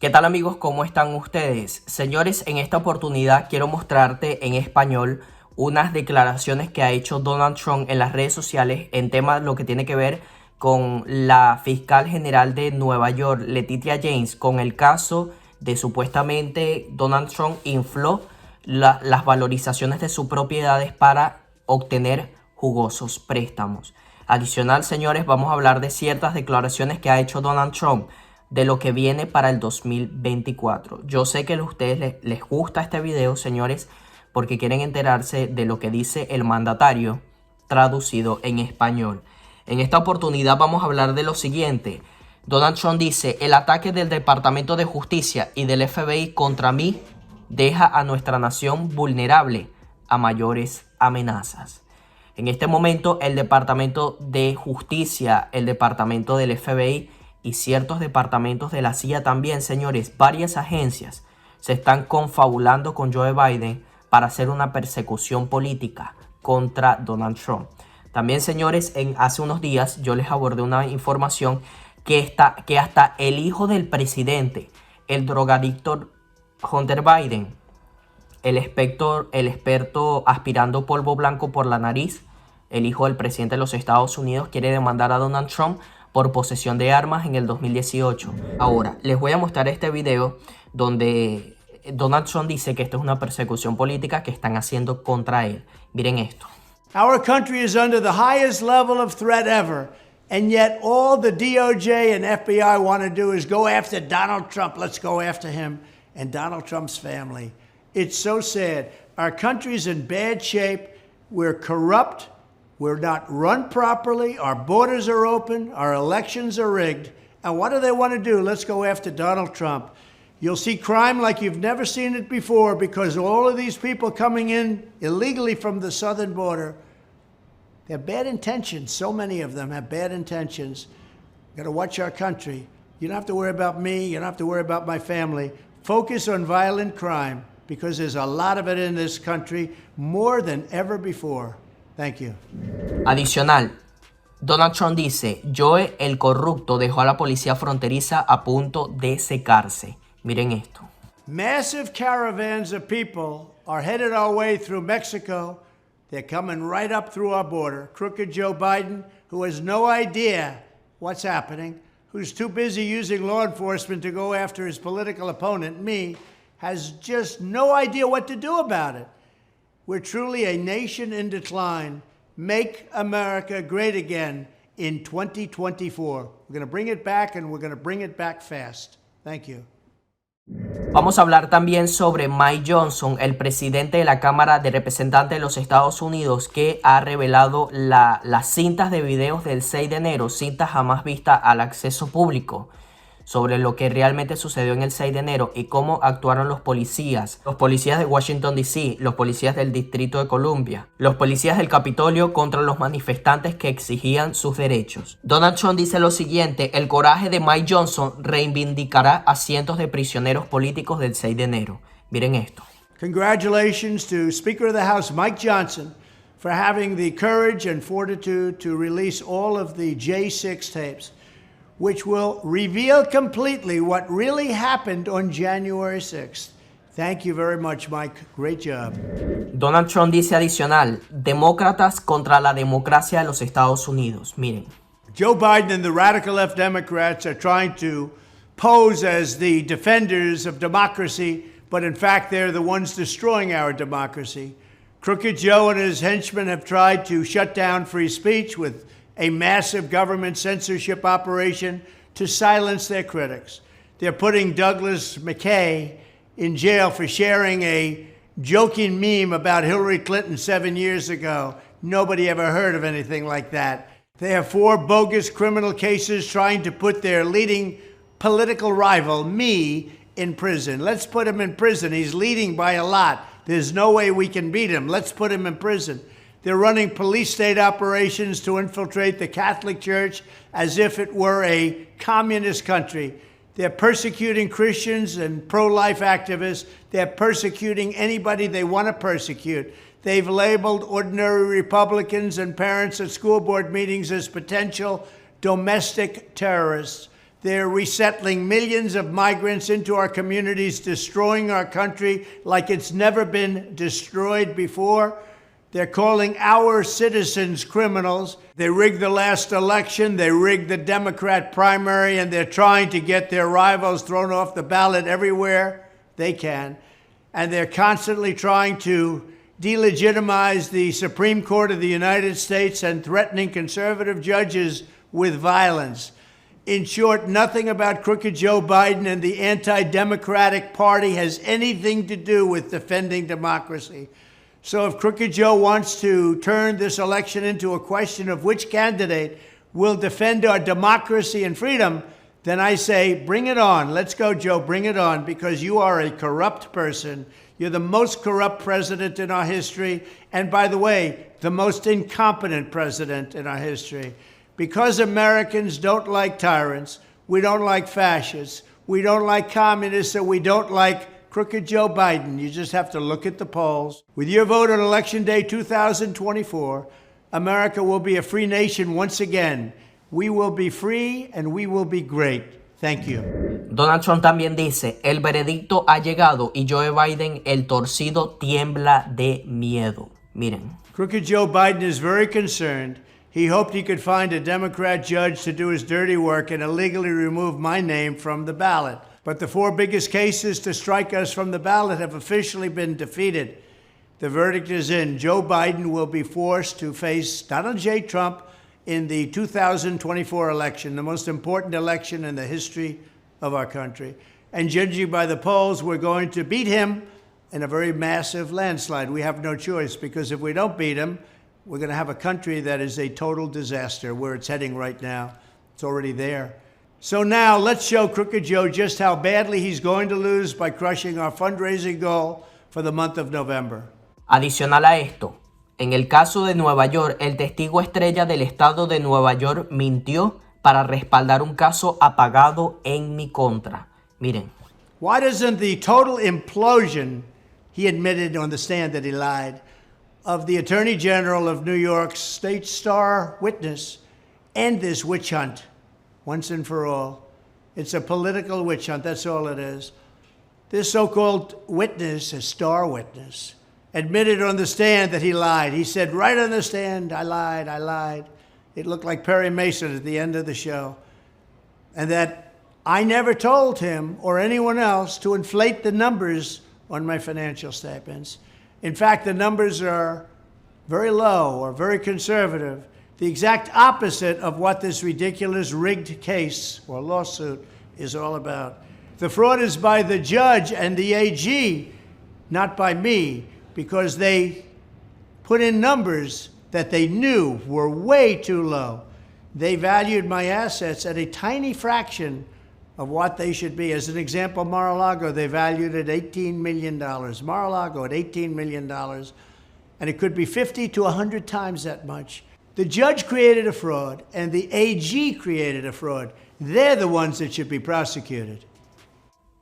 ¿Qué tal amigos? ¿Cómo están ustedes? Señores, en esta oportunidad quiero mostrarte en español unas declaraciones que ha hecho Donald Trump en las redes sociales en temas lo que tiene que ver con la fiscal general de Nueva York, Letitia James, con el caso de supuestamente Donald Trump infló las valorizaciones de sus propiedades para obtener jugosos préstamos. Adicional, señores, vamos a hablar de ciertas declaraciones que ha hecho Donald Trump de lo que viene para el 2024. Yo sé que a ustedes les gusta este video, señores, porque quieren enterarse de lo que dice el mandatario traducido en español. En esta oportunidad vamos a hablar de lo siguiente. Donald Trump dice: el ataque del Departamento de Justicia y del FBI contra mí deja a nuestra nación vulnerable a mayores amenazas. En este momento, el Departamento de Justicia, el Departamento del FBI y ciertos departamentos de la CIA también, señores, varias agencias se están confabulando con Joe Biden para hacer una persecución política contra Donald Trump. También, señores, hace unos días yo les abordé una información que hasta el hijo del presidente, el drogadicto Hunter Biden, el experto aspirando polvo blanco por la nariz, el hijo del presidente de los Estados Unidos, quiere demandar a Donald Trump por posesión de armas en el 2018. Ahora, les voy a mostrar este video donde Donald Trump dice que esto es una persecución política que están haciendo contra él. Miren esto. Our country is under the highest level of threat ever, and yet all the DOJ and FBI want to do is go after Donald Trump. Let's go after him and Donald Trump's family. It's so sad. Our country's in bad shape. We're corrupt. We're not run properly. Our borders are open. Our elections are rigged. And what do they want to do? Let's go after Donald Trump. You'll see crime like you've never seen it before because all of these people coming in illegally from the southern border, they have bad intentions. So many of them have bad intentions. Got to watch our country. You don't have to worry about me. You don't have to worry about my family. Focus on violent crime because there's a lot of it in this country, more than ever before. Thank you. Adicional, Donald Trump dice: Joe el corrupto dejó a la policía fronteriza a punto de secarse. Miren esto. Massive caravans of people are headed our way through Mexico. They're coming right up through our border. Crooked Joe Biden, who has no idea what's happening, who's too busy using law enforcement to go after his political opponent, me, has just no idea what to do about it. We're truly a nation in decline. Make America great again in 2024. We're going to bring it back, and we're going to bring it back fast. Thank you. Vamos a hablar también sobre Mike Johnson, el presidente de la Cámara de Representantes de los Estados Unidos, que ha revelado las cintas de videos del 6 de enero, cintas jamás vistas al acceso público, sobre lo que realmente sucedió en el 6 de enero y cómo actuaron los policías de Washington DC, los policías del Distrito de Columbia, los policías del Capitolio contra los manifestantes que exigían sus derechos. Donald Trump dice lo siguiente: el coraje de Mike Johnson reivindicará a cientos de prisioneros políticos del 6 de enero. Miren esto. Congratulations to Speaker of the House Mike Johnson for having the courage and fortitude to release all of the J6 tapes, which will reveal completely what really happened on January 6th. Thank you very much, Mike. Great job. Donald Trump dice adicional: demócratas contra la democracia de los Estados Unidos. Miren. Joe Biden and the radical left Democrats are trying to pose as the defenders of democracy, but in fact they're the ones destroying our democracy. Crooked Joe and his henchmen have tried to shut down free speech with a massive government censorship operation to silence their critics. They're putting Douglas McKay in jail for sharing a joking meme about Hillary Clinton 7 years ago. Nobody ever heard of anything like that. They have 4 bogus criminal cases trying to put their leading political rival, me, in prison. Let's put him in prison. He's leading by a lot. There's no way we can beat him. Let's put him in prison. They're running police state operations to infiltrate the Catholic Church as if it were a communist country. They're persecuting Christians and pro-life activists. They're persecuting anybody they want to persecute. They've labeled ordinary Republicans and parents at school board meetings as potential domestic terrorists. They're resettling millions of migrants into our communities, destroying our country like it's never been destroyed before. They're calling our citizens criminals. They rigged the last election, they rigged the Democrat primary, and they're trying to get their rivals thrown off the ballot everywhere they can. And they're constantly trying to delegitimize the Supreme Court of the United States and threatening conservative judges with violence. In short, nothing about crooked Joe Biden and the anti-democratic party has anything to do with defending democracy. So if crooked Joe wants to turn this election into a question of which candidate will defend our democracy and freedom, then I say, bring it on. Let's go, Joe, bring it on, because you are a corrupt person. You're the most corrupt president in our history. And by the way, the most incompetent president in our history. Because Americans don't like tyrants, we don't like fascists, we don't like communists, and we don't like crooked Joe Biden. You just have to look at the polls. With your vote on Election Day 2024, America will be a free nation once again. We will be free and we will be great. Thank you. Donald Trump también dice, el veredicto ha llegado y Joe Biden, el torcido, tiembla de miedo. Miren. Crooked Joe Biden is very concerned. He hoped he could find a Democrat judge to do his dirty work and illegally remove my name from the ballot. But the four biggest cases to strike us from the ballot have officially been defeated. The verdict is in. Joe Biden will be forced to face Donald J. Trump in the 2024 election, the most important election in the history of our country. And judging by the polls, we're going to beat him in a very massive landslide. We have no choice, because if we don't beat him, we're going to have a country that is a total disaster, where it's heading right now. It's already there. So now let's show Crooked Joe just how badly he's going to lose by crushing our fundraising goal for the month of November. Adicional a esto, en el caso de Nueva York, el testigo estrella del estado de Nueva York mintió para respaldar un caso apagado en mi contra. Miren. Why doesn't the total implosion, he admitted on the stand that he lied, of the Attorney General of New York's state star witness end this witch hunt once and for all? It's a political witch hunt, that's all it is. This so-called witness, a star witness, admitted on the stand that he lied. He said right on the stand, I lied. It looked like Perry Mason at the end of the show. And that I never told him or anyone else to inflate the numbers on my financial statements. In fact, the numbers are very low or very conservative, the exact opposite of what this ridiculous rigged case or lawsuit is all about. The fraud is by the judge and the AG, not by me, because they put in numbers that they knew were way too low. They valued my assets at a tiny fraction of what they should be. As an example, Mar-a-Lago, they valued it at $18 million. Mar-a-Lago at $18 million. And it could be 50 to 100 times that much. The judge created a fraud and the AG created a fraud. They're the ones that should be prosecuted.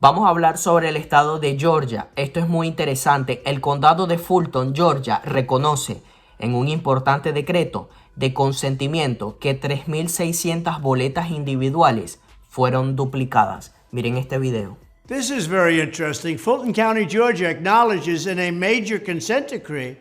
Vamos a hablar sobre el estado de Georgia. Esto es muy interesante. El condado de Fulton, Georgia, reconoce en un importante decreto de consentimiento que 3.600 boletas individuales fueron duplicadas. Miren este video. This is very interesting. Fulton County, Georgia acknowledges in a major consent decree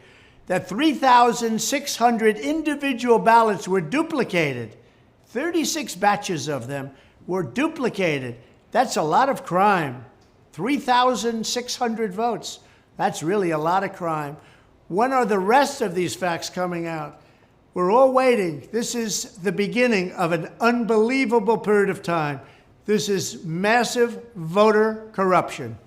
that 3,600 individual ballots were duplicated. 36 batches of them were duplicated. That's a lot of crime. 3,600 votes. That's really a lot of crime. When are the rest of these facts coming out? We're all waiting. This is the beginning of an unbelievable period of time. This is massive voter corruption.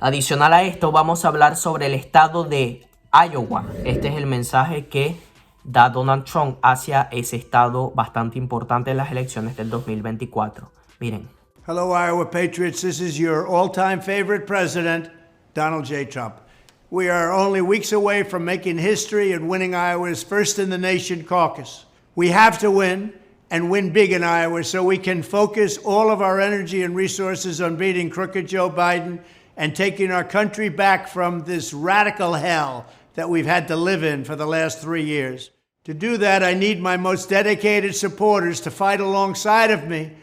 Adicional a esto, vamos a hablar sobre el estado de Iowa. Este es el mensaje que da Donald Trump hacia ese estado bastante importante en las elecciones del 2024. Miren. Hello, Iowa Patriots. This is your all-time favorite president, Donald J. Trump. We are only weeks away from making history and winning Iowa's first-in-the-nation caucus. We have to win, and win big in Iowa, so we can focus all of our energy and resources on beating crooked Joe Biden and taking our country back from this radical hell that we've had to live in for the last 3 years. To do that, I need my most dedicated supporters to fight alongside of me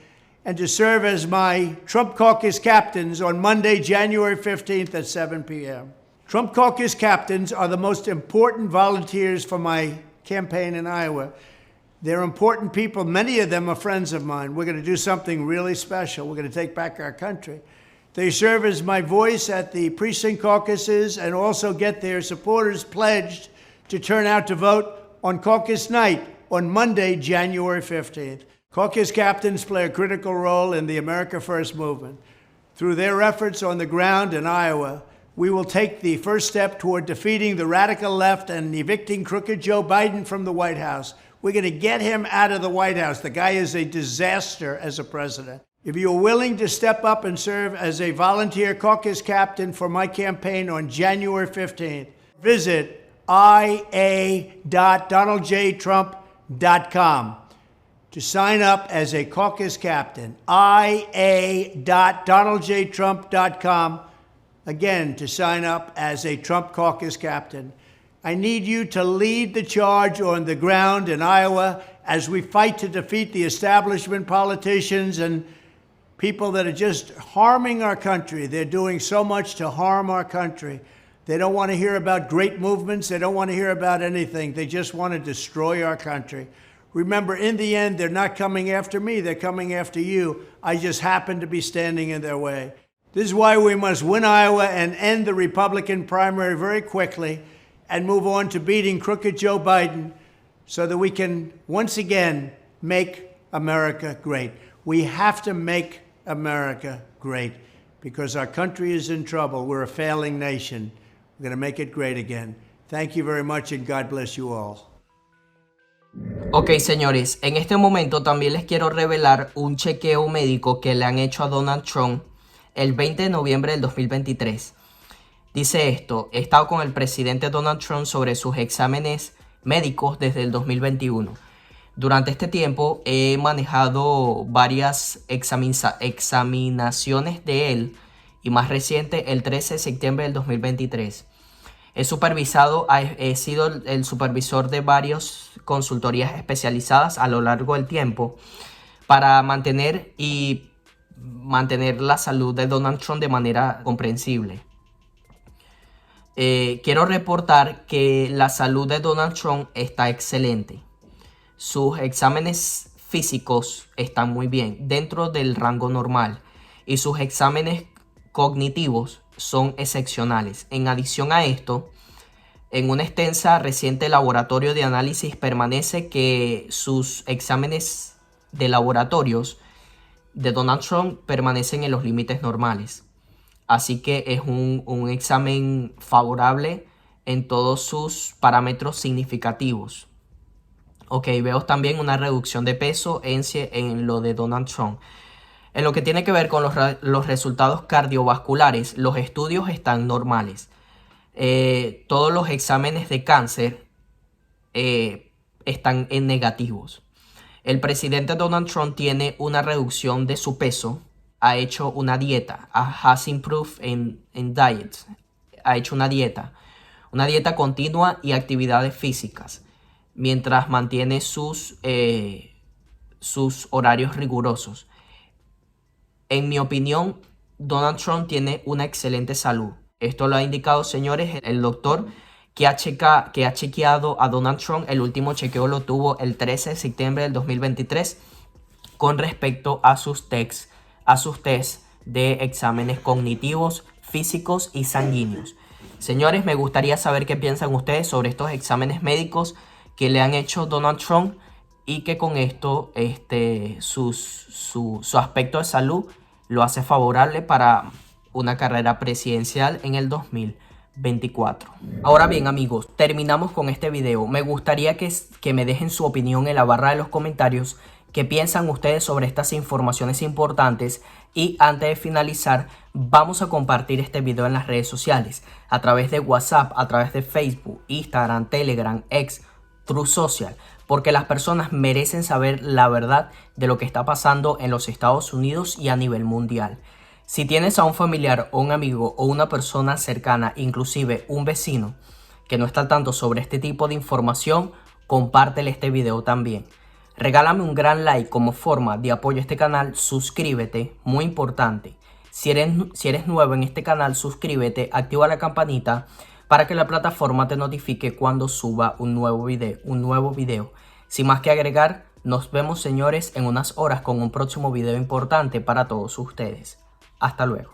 and to serve as my Trump caucus captains on Monday, January 15th at 7 p.m. Trump caucus captains are the most important volunteers for my campaign in Iowa. They're important people. Many of them are friends of mine. We're going to do something really special. We're going to take back our country. They serve as my voice at the precinct caucuses and also get their supporters pledged to turn out to vote on caucus night on Monday, January 15th. Caucus captains play a critical role in the America First movement. Through their efforts on the ground in Iowa, we will take the first step toward defeating the radical left and evicting crooked Joe Biden from the White House. We're going to get him out of the White House. The guy is a disaster as a president. If you are willing to step up and serve as a volunteer caucus captain for my campaign on January 15th, visit ia.donaldjtrump.com to sign up as a caucus captain. ia.donaldjtrump.com, again, to sign up as a Trump caucus captain. I need you to lead the charge on the ground in Iowa as we fight to defeat the establishment politicians and people that are just harming our country. They're doing so much to harm our country. They don't want to hear about great movements. They don't want to hear about anything. They just want to destroy our country. Remember, in the end, they're not coming after me. They're coming after you. I just happen to be standing in their way. This is why we must win Iowa and end the Republican primary very quickly and move on to beating crooked Joe Biden so that we can once again make America great. We have to make America great because our country is in trouble. We're a failing nation. We're going to make it great again. Thank you very much and God bless you all. Ok, señores, en este momento también les quiero revelar un chequeo médico que le han hecho a Donald Trump el 20 de noviembre del 2023. Dice esto: he estado con el presidente Donald Trump sobre sus exámenes médicos desde el 2021. Durante este tiempo he manejado varias examinaciones de él y más reciente el 13 de septiembre del 2023. He sido el supervisor de varias consultorías especializadas a lo largo del tiempo para mantener la salud de Donald Trump de manera comprensible. Quiero reportar que la salud de Donald Trump está excelente. Sus exámenes físicos están muy bien, dentro del rango normal, y sus exámenes cognitivos son excepcionales. En adición a esto, en una extensa reciente laboratorio de análisis permanece que sus exámenes de laboratorios de Donald Trump permanecen en los límites normales. Así que es un examen favorable en todos sus parámetros significativos. Ok, veo también una reducción de peso en lo de Donald Trump. En lo que tiene que ver con los resultados cardiovasculares, los estudios están normales. Todos los exámenes de cáncer están en negativos. El presidente Donald Trump tiene una reducción de su peso. Ha hecho una dieta. Has improved in diet. Ha hecho una dieta continua y actividades físicas, mientras mantiene sus horarios rigurosos. En mi opinión, Donald Trump tiene una excelente salud. Esto lo ha indicado, señores, el doctor que ha chequeado a Donald Trump. El último chequeo lo tuvo el 13 de septiembre del 2023 con respecto a sus test de exámenes cognitivos, físicos y sanguíneos. Señores, me gustaría saber qué piensan ustedes sobre estos exámenes médicos que le han hecho Donald Trump y que con esto su aspecto de salud lo hace favorable para una carrera presidencial en el 2024. Ahora bien, amigos, terminamos con este video. Me gustaría que me dejen su opinión en la barra de los comentarios. ¿Qué piensan ustedes sobre estas informaciones importantes? Y antes de finalizar, vamos a compartir este video en las redes sociales, a través de WhatsApp, a través de Facebook, Instagram, Telegram, X, True Social, porque las personas merecen saber la verdad de lo que está pasando en los Estados Unidos y a nivel mundial. Si tienes a un familiar o un amigo o una persona cercana, inclusive un vecino, que no está al tanto sobre este tipo de información, compártele este video también. Regálame un gran like como forma de apoyo a este canal, suscríbete, muy importante. Si eres nuevo en este canal, suscríbete, activa la campanita para que la plataforma te notifique cuando suba un nuevo video. Sin más que agregar, nos vemos, señores, en unas horas con un próximo video importante para todos ustedes. Hasta luego.